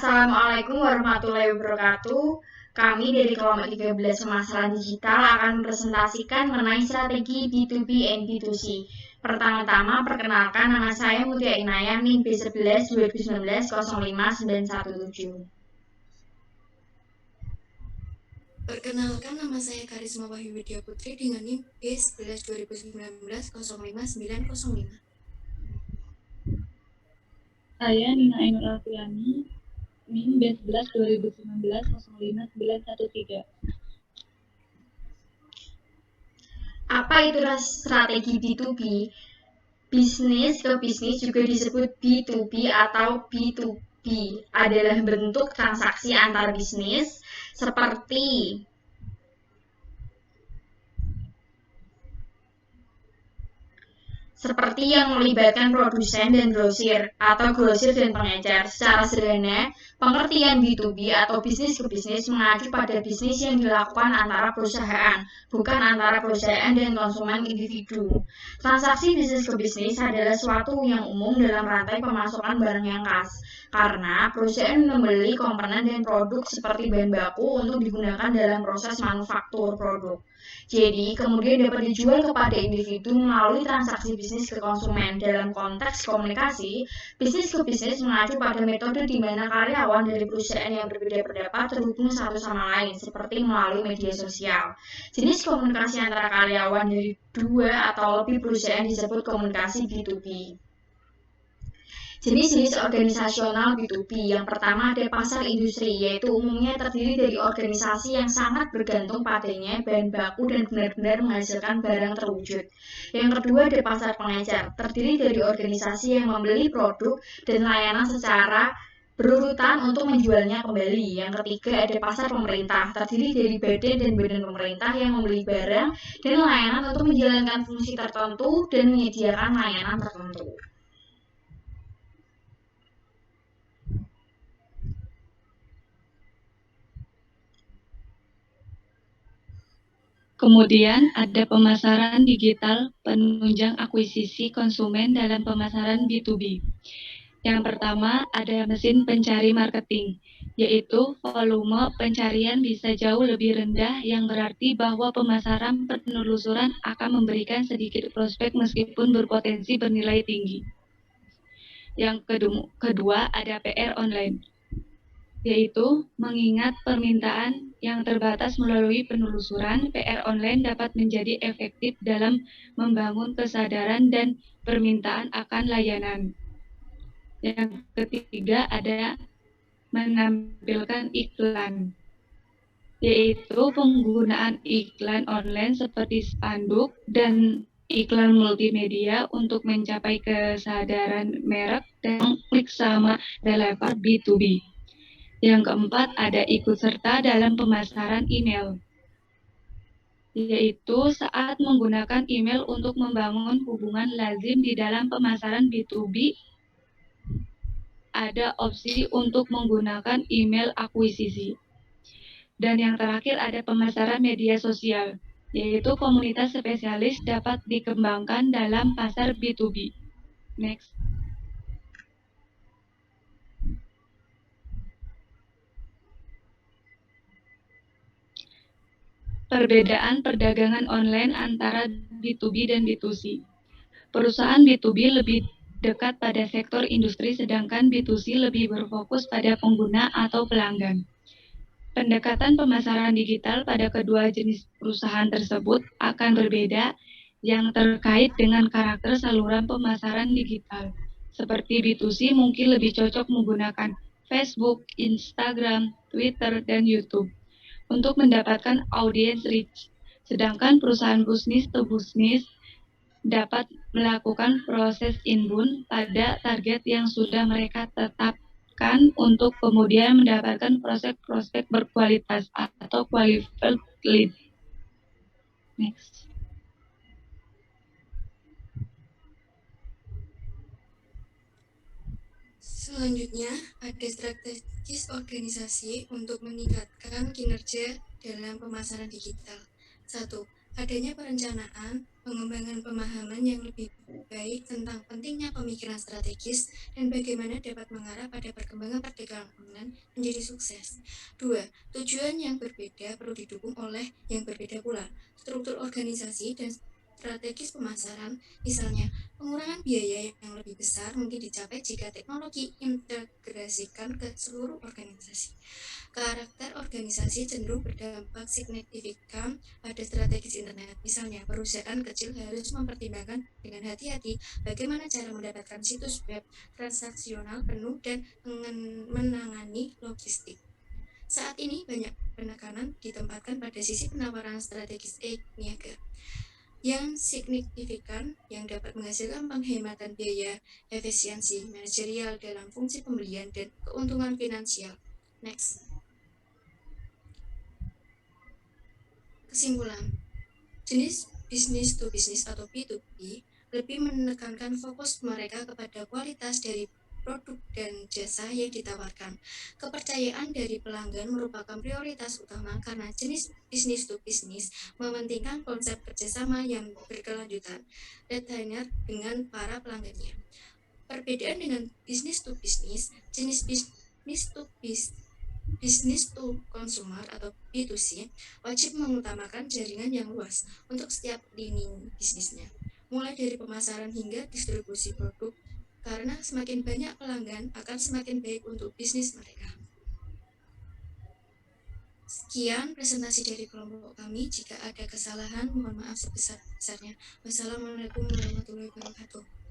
Assalamualaikum warahmatullahi wabarakatuh. Kami dari kelompok 13 pemasaran digital akan mempresentasikan mengenai strategi B2B and B2C. Pertama-tama, perkenalkan nama saya Mutia Inayah, NIM B11 2019 05917. Perkenalkan, nama saya Karisma Wahyu Widya Putri dengan NIM B11 2019 05905. Saya Nina Ainur Alfiani, NIM B11 2019 05913. Apa itu strategi B2B? Bisnis ke bisnis juga disebut B2B atau B2B adalah bentuk transaksi antar bisnis seperti yang melibatkan produsen dan grosir atau grosir dan pengecer. Secara sederhana, pengertian B2B atau bisnis ke bisnis mengacu pada bisnis yang dilakukan antara perusahaan, bukan antara perusahaan dan konsumen individu. Transaksi bisnis ke bisnis adalah suatu yang umum dalam rantai pemasukan barang yang khas, karena perusahaan membeli komponen dan produk seperti bahan baku untuk digunakan dalam proses manufaktur produk. Jadi, kemudian dapat dijual kepada individu melalui transaksi bisnis ke konsumen. Dalam konteks komunikasi, bisnis ke bisnis mengacu pada metode di mana karyawan dari perusahaan yang berbeda pendapat terhubung satu sama lain, seperti melalui media sosial. Jenis komunikasi antara karyawan dari dua atau lebih perusahaan disebut komunikasi B2B. Jenis-jenis organisasional B2B. Yang pertama ada pasar industri, yaitu umumnya terdiri dari organisasi yang sangat bergantung padanya bahan baku dan benar-benar menghasilkan barang terwujud. Yang kedua ada pasar pengecer, terdiri dari organisasi yang membeli produk dan layanan secara berurutan untuk menjualnya kembali. Yang ketiga ada pasar pemerintah, terdiri dari badan dan badan pemerintah yang membeli barang dan layanan untuk menjalankan fungsi tertentu dan menyediakan layanan tertentu. Kemudian ada pemasaran digital penunjang akuisisi konsumen dalam pemasaran B2B. Yang pertama ada mesin pencari marketing, yaitu volume pencarian bisa jauh lebih rendah yang berarti bahwa pemasaran penelusuran akan memberikan sedikit prospek meskipun berpotensi bernilai tinggi. Yang kedua ada PR online, yaitu mengingat permintaan yang terbatas melalui penelusuran, PR online dapat menjadi efektif dalam membangun kesadaran dan permintaan akan layanan. Yang ketiga ada menampilkan iklan, yaitu penggunaan iklan online seperti spanduk dan iklan multimedia untuk mencapai kesadaran merek dan klik sama relevan B2B. Yang keempat ada ikut serta dalam pemasaran email, yaitu saat menggunakan email untuk membangun hubungan lazim di dalam pemasaran B2B, ada opsi untuk menggunakan email akuisisi. Dan yang terakhir ada pemasaran media sosial, yaitu komunitas spesialis dapat dikembangkan dalam pasar B2B. Next. Perbedaan perdagangan online antara B2B dan B2C. Perusahaan B2B lebih dekat pada sektor industri, sedangkan B2C lebih berfokus pada pengguna atau pelanggan. Pendekatan pemasaran digital pada kedua jenis perusahaan tersebut akan berbeda yang terkait dengan karakter saluran pemasaran digital. Seperti B2C mungkin lebih cocok menggunakan Facebook, Instagram, Twitter, dan YouTube untuk mendapatkan audience reach. Sedangkan perusahaan bisnis to bisnis dapat melakukan proses inbound pada target yang sudah mereka tetapkan untuk kemudian mendapatkan prospek berkualitas atau qualified lead. Next. Selanjutnya, ada strategis organisasi untuk meningkatkan kinerja dalam pemasaran digital. 1. Adanya perencanaan, pengembangan pemahaman yang lebih baik tentang pentingnya pemikiran strategis dan bagaimana dapat mengarah pada perkembangan perdagangan online menjadi sukses. 2. Tujuan yang berbeda perlu didukung oleh yang berbeda pula. Struktur organisasi dan strategis pemasaran, misalnya pengurangan biaya yang lebih besar mungkin dicapai jika teknologi integrasikan ke seluruh organisasi. Karakter organisasi cenderung berdampak signifikan pada strategis internet. Misalnya, perusahaan kecil harus mempertimbangkan dengan hati-hati bagaimana cara mendapatkan situs web transaksional penuh dan menangani logistik. Saat ini banyak penekanan ditempatkan pada sisi penawaran strategis niaga yang signifikan yang dapat menghasilkan penghematan biaya, efisiensi manajerial dalam fungsi pembelian, dan keuntungan finansial. Next. Kesimpulan, jenis bisnis to bisnis atau B2B lebih menekankan fokus mereka kepada kualitas dari produk dan jasa yang ditawarkan. Kepercayaan dari pelanggan merupakan prioritas utama karena jenis bisnis to bisnis mementingkan konsep kerjasama yang berkelanjutan, retainer dengan para pelanggannya. Perbedaan dengan bisnis to bisnis, jenis bisnis to consumer atau B2C wajib mengutamakan jaringan yang luas untuk setiap lini bisnisnya, mulai dari pemasaran hingga distribusi produk, karena semakin banyak pelanggan akan semakin baik untuk bisnis mereka. Sekian presentasi dari kelompok kami. Jika ada kesalahan, mohon maaf sebesar-besarnya. Wassalamualaikum warahmatullahi wabarakatuh.